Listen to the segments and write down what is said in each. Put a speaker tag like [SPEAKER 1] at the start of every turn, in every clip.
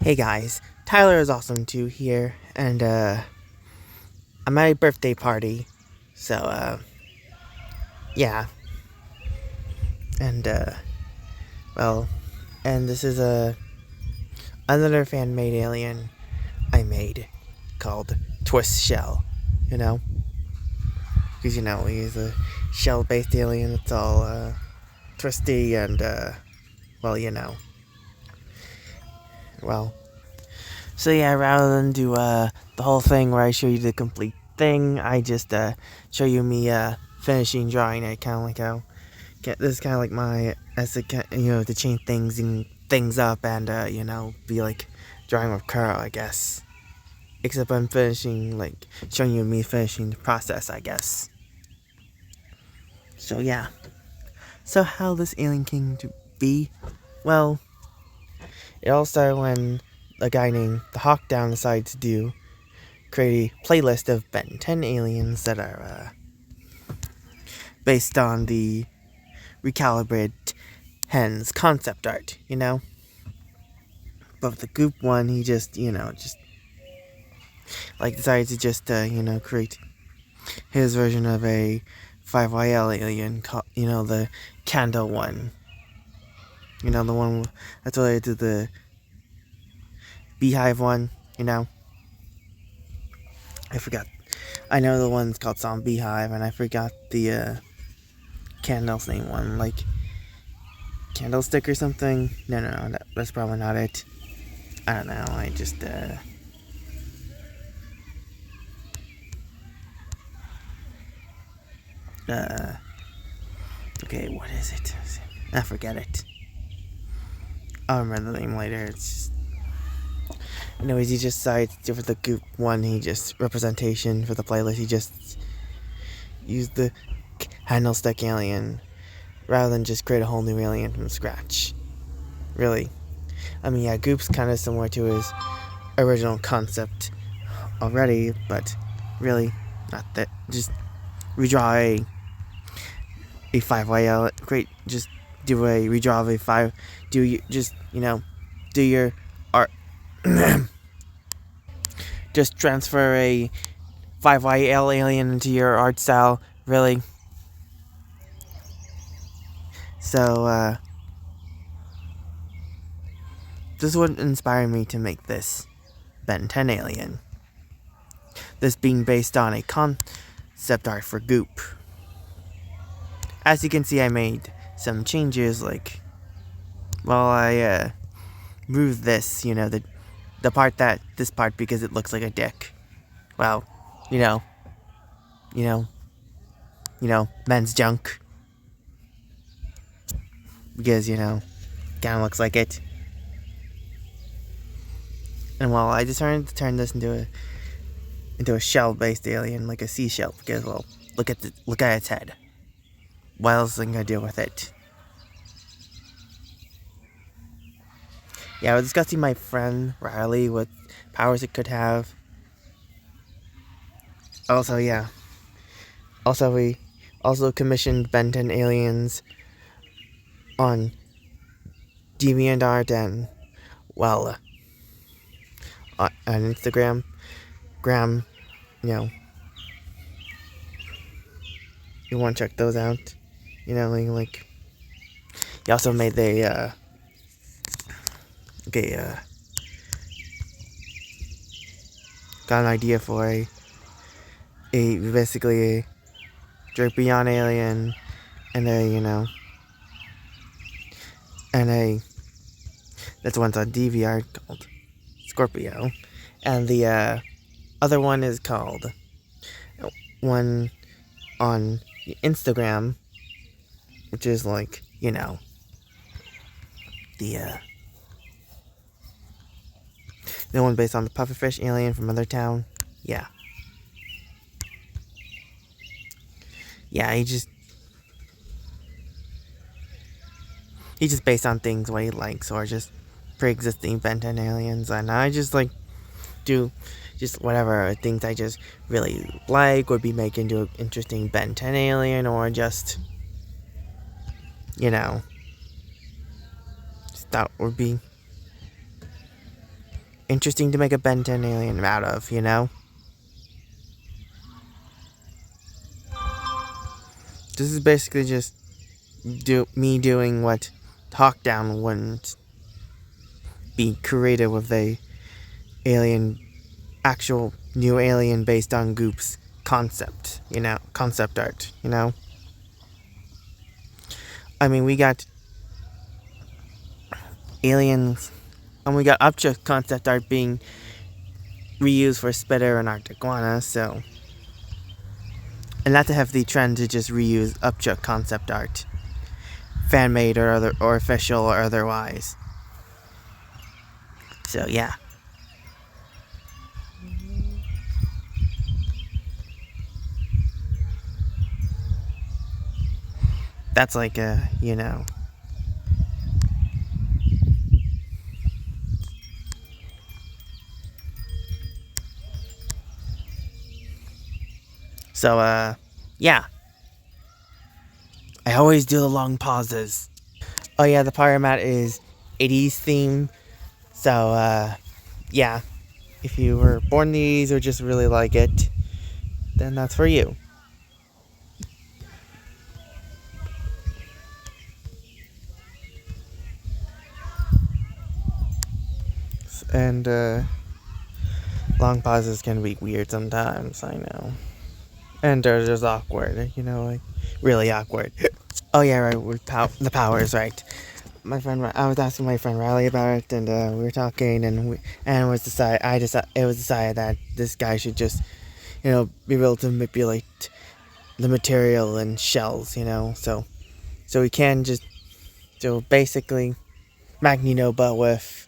[SPEAKER 1] Hey guys, Tyler is awesome too here, and I'm at a birthday party, so yeah, and well, and this is another fan-made alien I made called twistshell, you know, because he's a shell-based alien. It's all twisty and well, well. So yeah, rather than do the whole thing where I show you the complete thing, I just show you me finishing drawing it, kind of like how this is kind of like my to change things up and be like drawing with Carl, I guess. Except I'm finishing, like showing you me finishing the process, I guess. So yeah. So how this alien came to be? Well, it all started when a guy named the Hawkdown decided to create a playlist of Ben 10 aliens that are based on the recalibrated Hen's concept art, But with the group one, he just decided to just, create his version of a 5YL alien, the candle one. The one that's related to the beehive one, I forgot. I know the one's called Zombie Hive, and I forgot the candle's name one, like candlestick or something. No, that's probably not it. I don't know. I just okay, what is it? I forget it. I'll remember the name later. It's just, anyways, he just decided for the group one. He just representation for the playlist. He just used the candlestick alien rather than just create a whole new alien from scratch. Really, I mean, yeah, Goop's kind of similar to his original concept already, but really, not that. Just redraw a 5YL. Great, just do a redraw of a 5. Do your art. Just transfer a 5YL alien into your art style. Really. So, this would inspire me to make this Ben 10 alien. This being based on a concept art for Goop. As you can see, I made some changes, like, I moved this, the part this part because it looks like a dick. Well, men's junk. Because, kinda looks like it. And I decided to turn this into a shell-based alien, like a seashell, because, look at its head. What else am I gonna do with it? Yeah, I was discussing my friend Riley what powers it could have. Also, yeah. Also, we commissioned Ben 10 aliens on DeviantArt and on Instagram. You want to check those out. Like he also made got an idea for a basically a Drapion alien and that's one's on DVR called Scorpio, and the other one is called one on Instagram, which is like the one based on the pufferfish alien from Other Town. Yeah, he just based on things what he likes or just pre-existing Ben 10 aliens, and I just do just whatever things I just really like would be making into an interesting Ben 10 alien, or just that would be interesting to make a Ben 10 alien out of, you know? This is basically just me doing what Hawkdown wouldn't be creative with a alien, actual new alien based on Goop's concept, you know, concept art, you know? I mean, we got aliens, and we got Upchuck concept art being reused for Spitter and Arctic-Iguana, so... And not to have the trend to just reuse Upchuck concept art. Fan-made or official or otherwise. So, yeah. That's like a, you know... So, yeah. I always do the long pauses. Oh yeah, the Pyromat is 80s theme. So, yeah. If you were born in the 80s or just really like it, then that's for you. And, long pauses can be weird sometimes, I know. And they're just awkward, you know, like, really awkward. Oh yeah, right, the powers, right. I was asking my friend Riley about it, and we were talking, and it was decided that this guy should just, you know, be able to manipulate the material and shells, you know, so we can just, so basically, Magneto, but with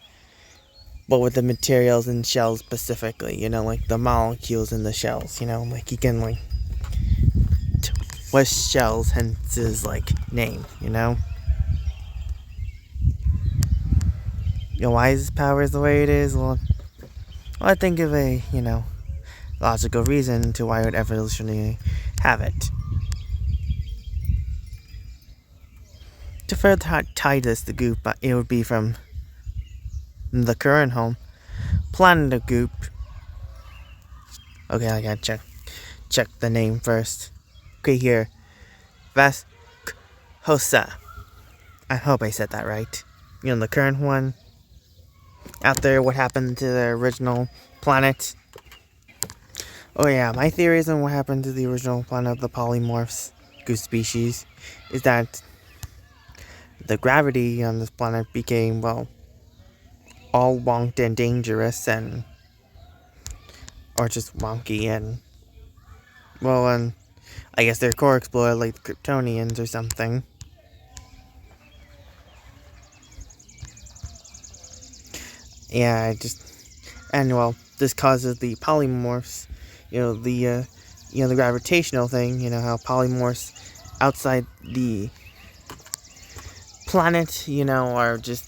[SPEAKER 1] the materials and shells specifically, you know, like the molecules in the shells, you know, like he can, like, twist shells, hence his, like, name, you know? You know, why his power is the way it is? Well, I think of a, you know, logical reason to why it would evolutionarily have it. To further tie this to Goop, it would be from the current home planet of Goop. Okay, I gotta check the name first. Okay, here, Vascosa. I hope I said that right. You know, the current one out there. What happened to the original planet? Oh yeah, my theories on what happened to the original planet of the polymorphs, Goop species, is that the gravity on this planet became, well, all wonked and dangerous, and or just wonky, and well, and I guess their core exploded like the Kryptonians or something. Yeah, and well, this causes the polymorphs, you know, the gravitational thing, you know, how polymorphs outside the planet, you know, are just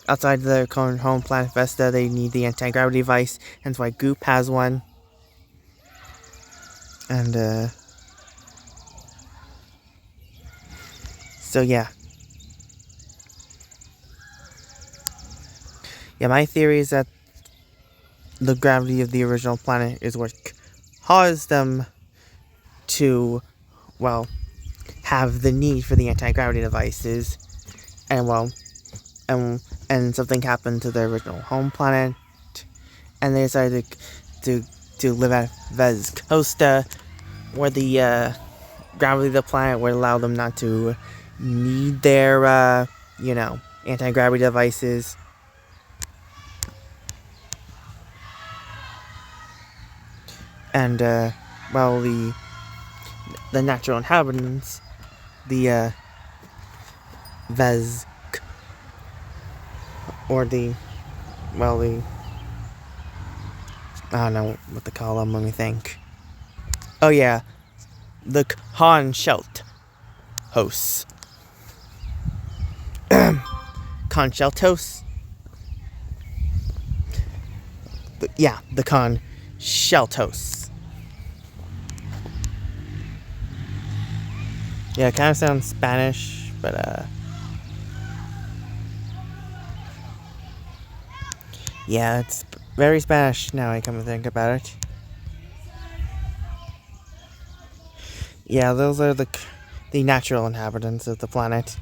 [SPEAKER 1] outside their current home planet Vesta. They need the anti-gravity device, hence why Goop has one. And so yeah, my theory is that the gravity of the original planet is what caused them to, well, have the need for the anti-gravity devices, and well, and something happened to their original home planet, and they decided to live at Vez Costa, where the gravity of the planet would allow them not to need their you know, anti-gravity devices. And well, the natural inhabitants, the Vez, or the, well, the, I don't know what to call them, let me think. Oh yeah, the Conchelt hosts. Concheltos. Yeah, the Concheltos. Yeah, it kind of sounds Spanish, but Yeah, it's very Spanish now I come to think about it. Yeah, those are the natural inhabitants of the planet.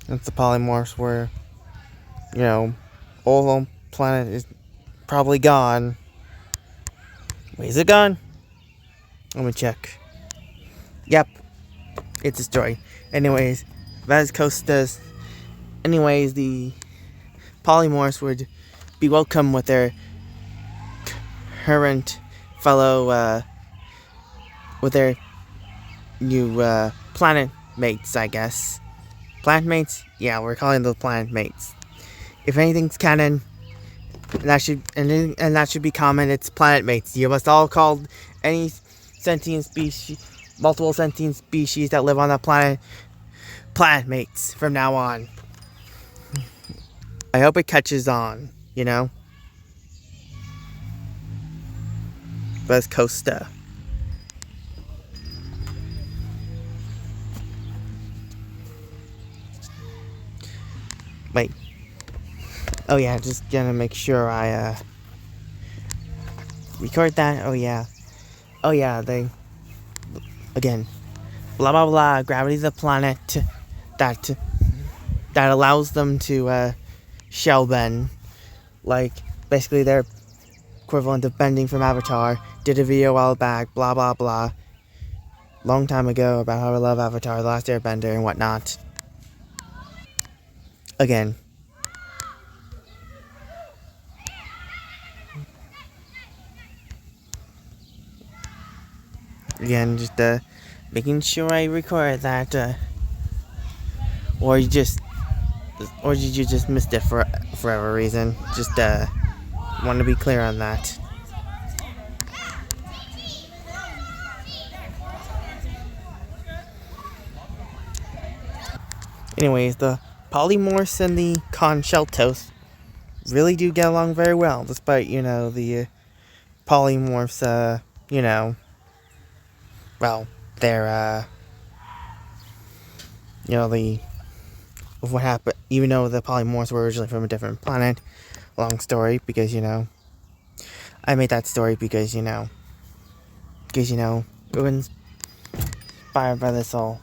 [SPEAKER 1] It's the polymorphs where, all the planet is probably gone. Wait, is it gone? Let me check. Yep, it's destroyed. Anyways, Vaz Costas. Anyways, the polymorphs would be welcome with their current fellow, with their new planet mates, I guess. Planet mates? Yeah, we're calling those planet mates. If anything's canon, and that should be common, it's planet mates. You must all call any sentient species, multiple sentient species that live on the planet, planet mates from now on. I hope it catches on, West Costa. Wait. Oh yeah, just gonna make sure I record that. Oh yeah. They again. Blah blah blah. Gravity of the planet that allows them to shell bend, like basically their equivalent of bending from Avatar. Did a video a while back. Blah blah blah. Long time ago about how I love Avatar, The Last Airbender, and whatnot. Again. Just making sure I record that, or did you just missed it for whatever reason? Just want to be clear on that. Anyways, the polymorphs and the concheltos really do get along very well, despite the polymorphs. Well, they're the of what happened. Even though the polymorphs were originally from a different planet, long story because I made that story because it was inspired by this whole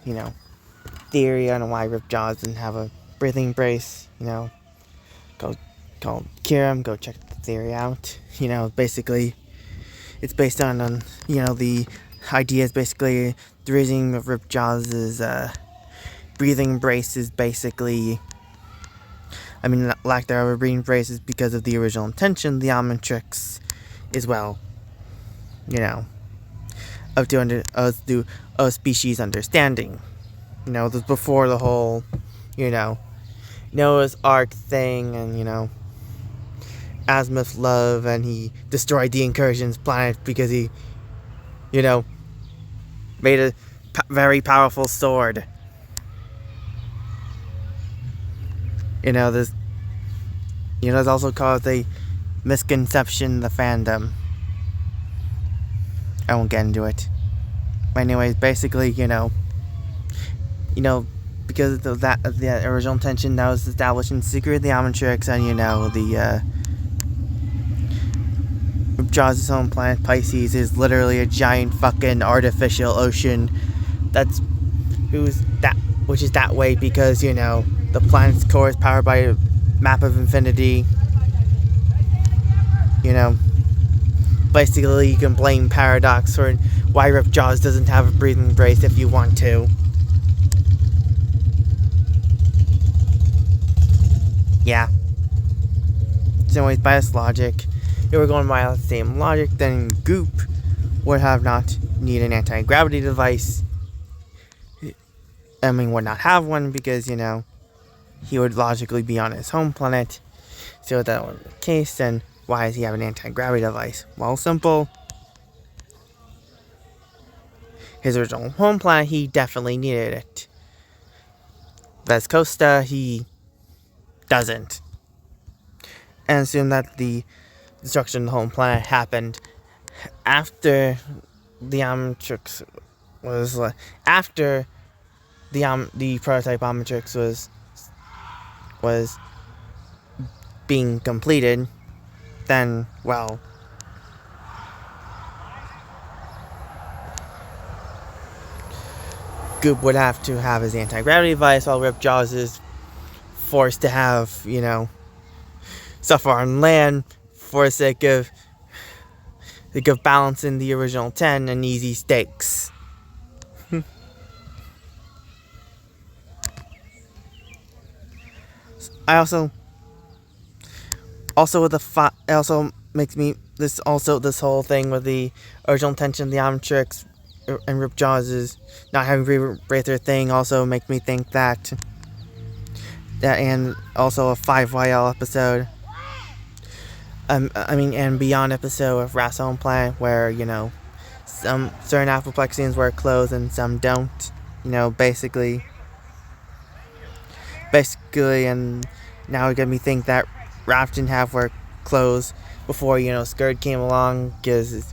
[SPEAKER 1] theory on why Ripjaws didn't have a breathing brace. Go Kiram, go check the theory out. Basically, it's based on the idea is basically the reason of Ripjaws' breathing brace is basically, lack thereof a breathing brace is because of the original intention, the Omnitrix, as well. Of species understanding. This was before the whole, Noah's Ark thing and, Azimuth's love, and he destroyed the Incursion's planet because he, made a very powerful sword. This, has also caused a misconception in the fandom. I won't get into it. But anyways, basically, because of that, the original intention that was established in Secret of the Omnitrix, and the Jaws' home planet Pisces is literally a giant fucking artificial ocean which is that way because the planet's core is powered by a map of infinity. Basically you can blame Paradox for why Ripjaws doesn't have a breathing brace if you want to. Yeah. So anyways, by this logic, if we're going by the same logic, then Goop would have not need an anti-gravity device. Would not have one because, he would logically be on his home planet. So if that was the case, then why does he have an anti-gravity device? Well, simple. His original home planet, he definitely needed it. Vez Costa, he doesn't. And assume that the destruction of the home planet happened after the Omnitrix was after the prototype Omnitrix was being completed, then, well, Goop would have to have his anti-gravity device while Ripjaws is forced to have, suffer on land for the sake of balancing the original 10 and easy stakes. I also with the it also makes me this whole thing with the original intention of the Omnitrix and Ripjaws is not having rewrite their thing also makes me think that and also a 5YL episode and beyond episode of Wrath's Planet where some certain apoplexians were closed and some don't, basically and now it got me think that Raph didn't have work clothes before Scourge came along because the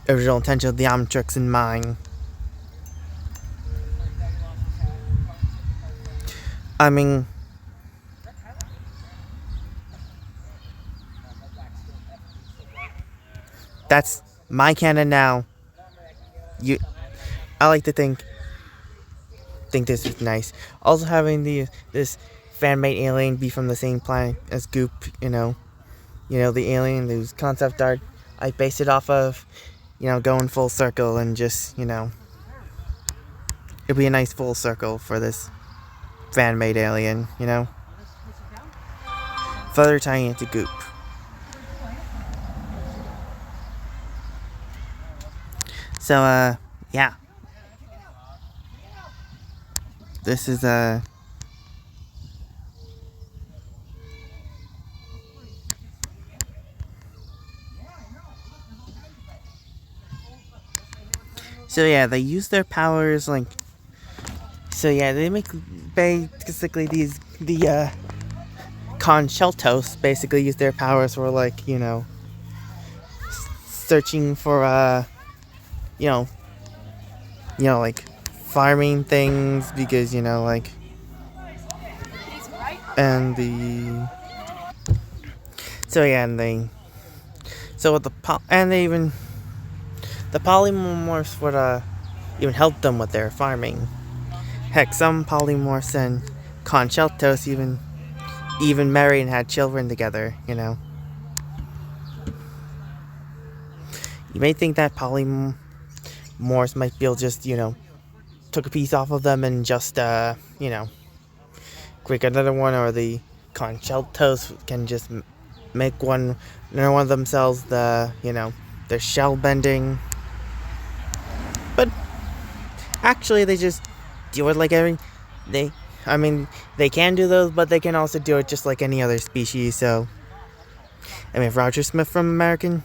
[SPEAKER 1] original intention of the Omnitrix in mind. That's my canon now. I like to think this is nice. Also having this fan-made alien be from the same planet as Goop, the alien whose concept art I based it off of, going full circle and just, it'd be a nice full circle for this fan-made alien, further tying into Goop. So, yeah. This is, So yeah, they use their powers they make basically the Concheltos basically use their powers for searching for farming things because and the the polymorphs would even help them with their farming. Heck, some polymorphs and Concheltos even married and had children together, You may think that polymorphs might be able to just, took a piece off of them and just, create another one, or the Concheltos can just make one of themselves their shell bending. But actually, they just do it like they can do those, but they can also do it just like any other species. So, if Roger Smith from American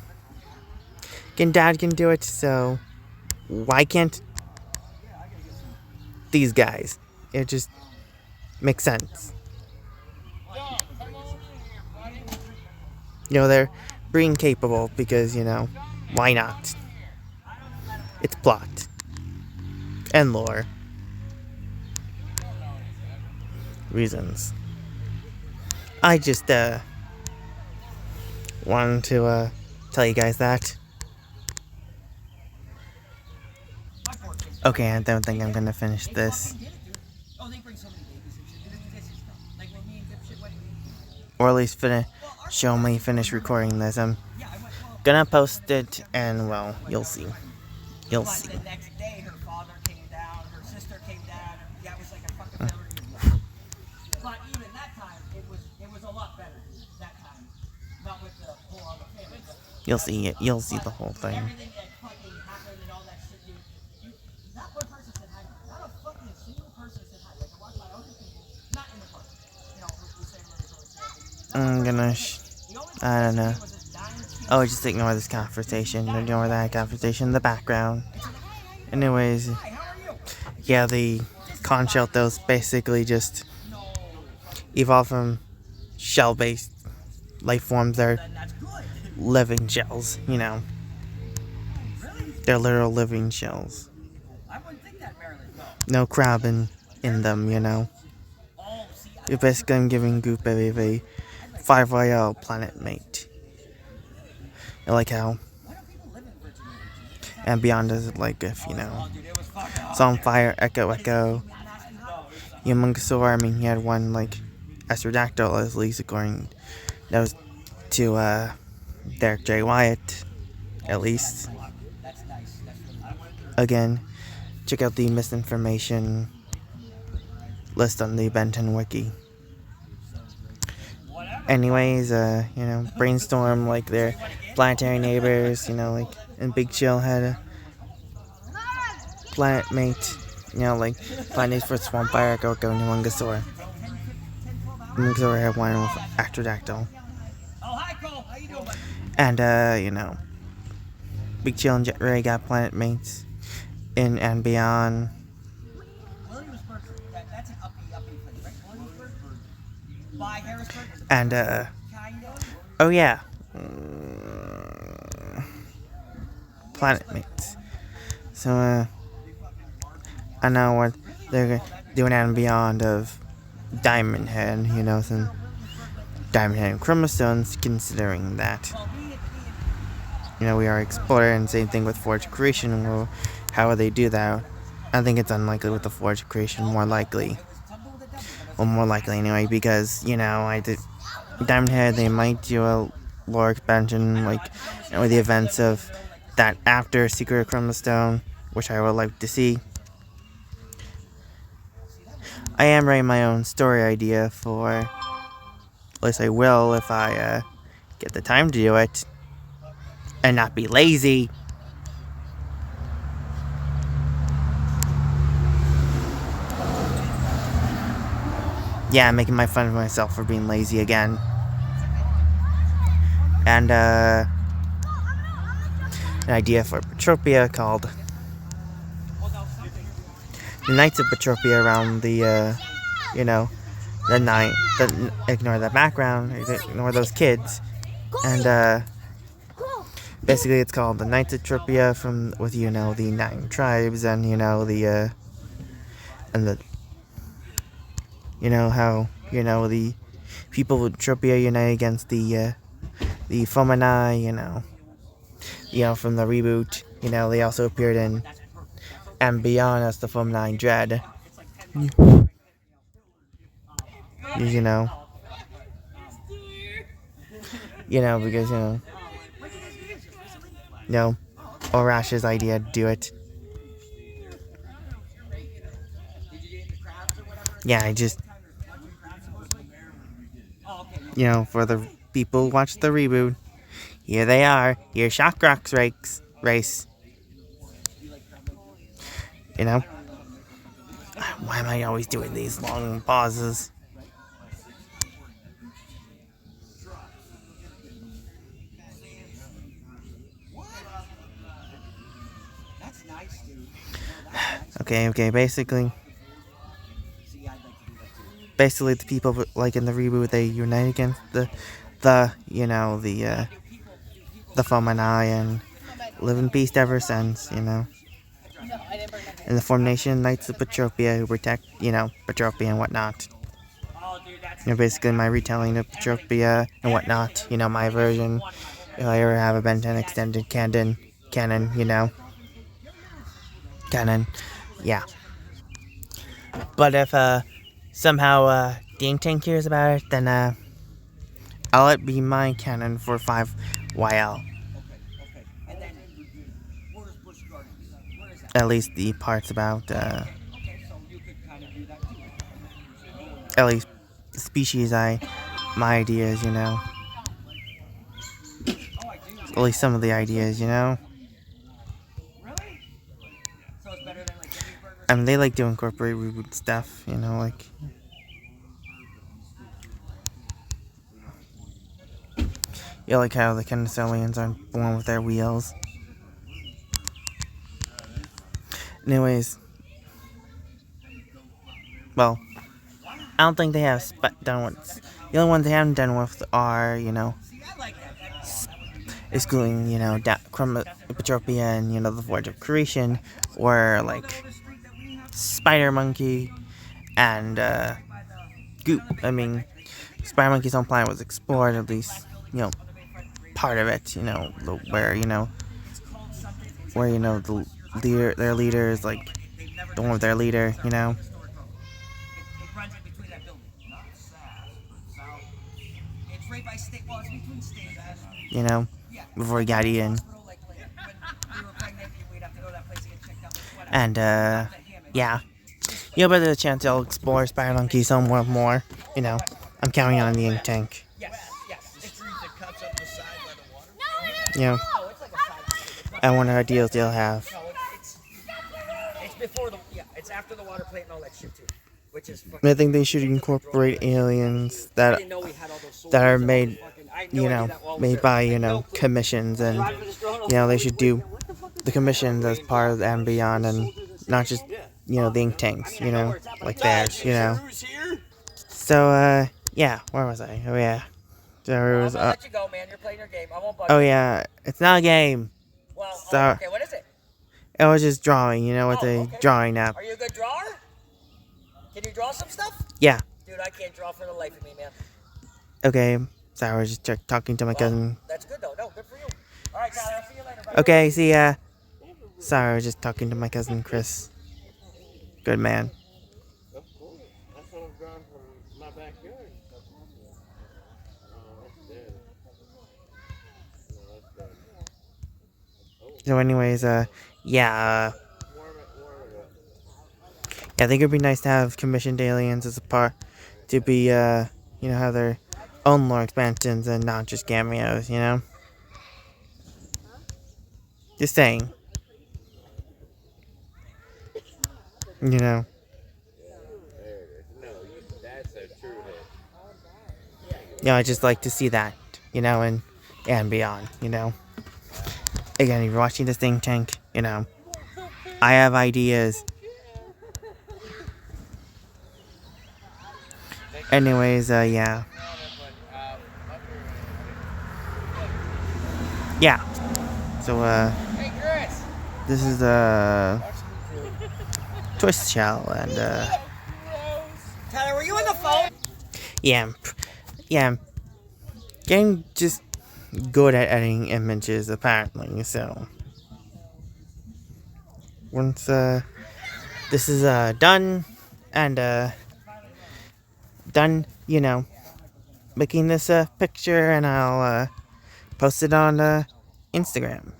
[SPEAKER 1] Dad can do it, so why can't these guys? It just makes sense. They're being capable because, why not? It's plot and lore reasons. I just wanted to tell you guys that. Okay, I don't think I'm gonna finish this, or at least finish recording this. I'm gonna post it, and well, you'll see. You'll see. The next day, her father came down, her sister came down, and that was like a fucking memory. But even that time, it was a lot better. That time, not with the whole other family. You'll see it. You'll see the whole thing. Everything that fucking happened and all that shit, dude. Not one person said hi. Not a fucking single person said hi. Like I watched my own people, not in the park. I'm gonna. I don't know. Oh, just ignore this conversation. Ignore that conversation in the background. Anyways, yeah, the Concheltos basically just evolved from shell-based life forms. They're living shells, They're literal living shells. No crab in them, You're basically giving Goop a 5YL planet mate. I like how and beyond is like if Songfire, Echo Echo, Humongousaur. I mean, he had one like Astrodactyl, at least according that was to Derek J. Wyatt, at least. Again, check out the misinformation list on the Ben 10 wiki. Anyways, brainstorm like their planetary neighbors, and Big Chill had a planet mate, like planets for Swampfire, Echo, and Humongousaur. Humongousaur had one with Astrodactyl. And, Big Chill and Jet Ray got planet mates in and beyond. And, oh yeah. Planet mates. So, I know what they're doing out and beyond of Diamond Head, some Diamond Head and Chromostones, considering that. We are Explorer, and same thing with Forge Creation. Well, how would they do that? I think it's unlikely with the Forge Creation, more likely. Well, more likely anyway, because, Diamond Head, they might do a lore expansion, with the events of that after Secret Chromostone, which I would like to see. I am writing my own story idea for, at least I will if I get the time to do it, and not be lazy. Yeah, I'm making my fun of myself for being lazy again. And, an idea for Petropia called the Knights of Petropia around the, the night. Ignore the background, ignore those kids. And, basically it's called the Knights of Petropia with, the 9 tribes and, how, the people of Petropia unite against the Fomini, from the reboot. They also appeared in and beyond as the Fomini Dread. Because, Orash's idea to do it. Yeah, I just, for the people who watch the reboot, here they are. Here's Shockrock's race. Why am I always doing these long pauses? Okay, basically the people in the reboot, they unite against the Fomini and live in peace ever since, And the formation Knights of Petropia who protect, Petropia and whatnot. Basically my retelling of Petropia and whatnot, my version. If I ever have a Ben 10 extended canon, canon, yeah. But if somehow Ding Tank hears about it, then I'll let it be my canon for 5YL. At least the parts about at least the species my ideas, At least some of the ideas, I mean, they like to incorporate reboot stuff, like how the Kennesaalians aren't born with their wheels. Anyways, well, I don't think they have done with. The only ones they haven't done with are, excluding, Petropia and, the Forge of Creation, or Spider Monkey and goop. I mean, Spider Monkey's home planet was explored, at least, part of it, where, the leader, their leader is like the one with their leader, before he got eaten. And, yeah. But there's a chance I'll explore Spider Monkey somewhat more. I'm counting on the ink tank. I wonder how deals they'll have.
[SPEAKER 2] It's after the water plate and all that shit too.
[SPEAKER 1] I think they should incorporate aliens that are made, made by, commissions, and, they should do the commissions as part of the and beyond, and not just, the ink tanks, like theirs, So, yeah, where was I? Oh, yeah. There was,
[SPEAKER 2] I'm gonna let you go, man. You're playing your game. I won't bug
[SPEAKER 1] you.
[SPEAKER 2] you.
[SPEAKER 1] Yeah, it's not a game.
[SPEAKER 2] Well,
[SPEAKER 1] so,
[SPEAKER 2] okay, what is it?
[SPEAKER 1] It was just drawing, it's a drawing app.
[SPEAKER 2] Are you a good drawer? Can you draw some stuff?
[SPEAKER 1] Yeah.
[SPEAKER 2] Dude, I can't draw for the life of me, man.
[SPEAKER 1] Okay, sorry, I was just talking to my cousin.
[SPEAKER 2] That's good, though. No, good for you. All right, Tyler, I'll see you later. Bye.
[SPEAKER 1] Okay, see ya. Sorry, I was just talking to my cousin Chris. Good man.
[SPEAKER 3] That's cool. That's what I've drawn from my backyard. That's dead. No, that's dead.
[SPEAKER 1] So anyways, yeah,
[SPEAKER 3] Warm it.
[SPEAKER 1] I think it'd be nice to have commissioned aliens as a part, to be, have their own lore expansions and not just cameos, Just saying.
[SPEAKER 3] There it is. No, that's a true hit.
[SPEAKER 1] I just like to see that, and beyond, Again, if you're watching this think tank, I have ideas. Anyways, yeah. Yeah. So,
[SPEAKER 2] Hey, Chris.
[SPEAKER 1] this is twistshell, and,
[SPEAKER 2] Tyler, were you on the phone?
[SPEAKER 1] yeah, I'm getting just good at editing images, apparently, so once, this is, done, and, done, making this, picture, and I'll, post it on, Instagram,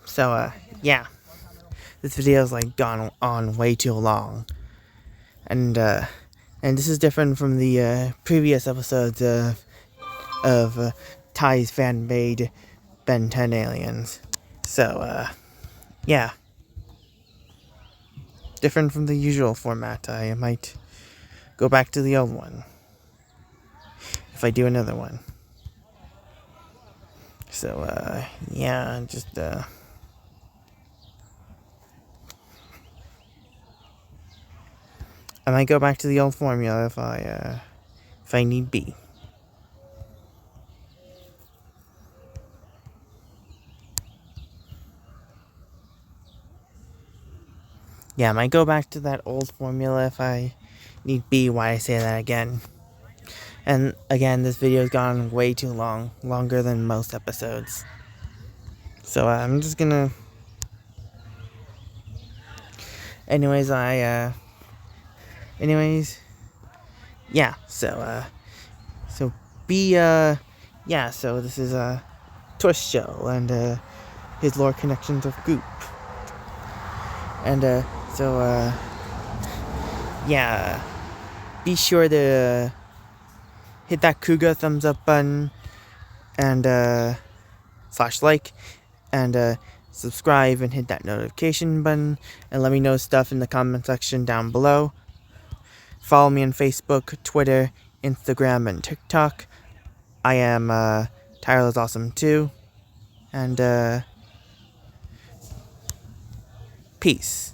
[SPEAKER 1] So, yeah, this video's, gone on way too long, and this is different from the, previous episodes of Ty's fan-made Ben 10 aliens, so, yeah, different from the usual format. I might go back to the old one if I do another one. So, yeah, just, I might go back to the old formula if I need be. Yeah, I might go back to that old formula if I need be. Why I say that again. And again, this video's gone way too long. Longer than most episodes. So I'm just gonna... Anyways, yeah, so so this is twistshell and his lore connections of goop. And yeah, be sure to hit that Kuga thumbs up button and /like and subscribe and hit that notification button and let me know stuff in the comment section down below. Follow me on Facebook, Twitter, Instagram, and TikTok. I am Tyler's Awesome too. And peace.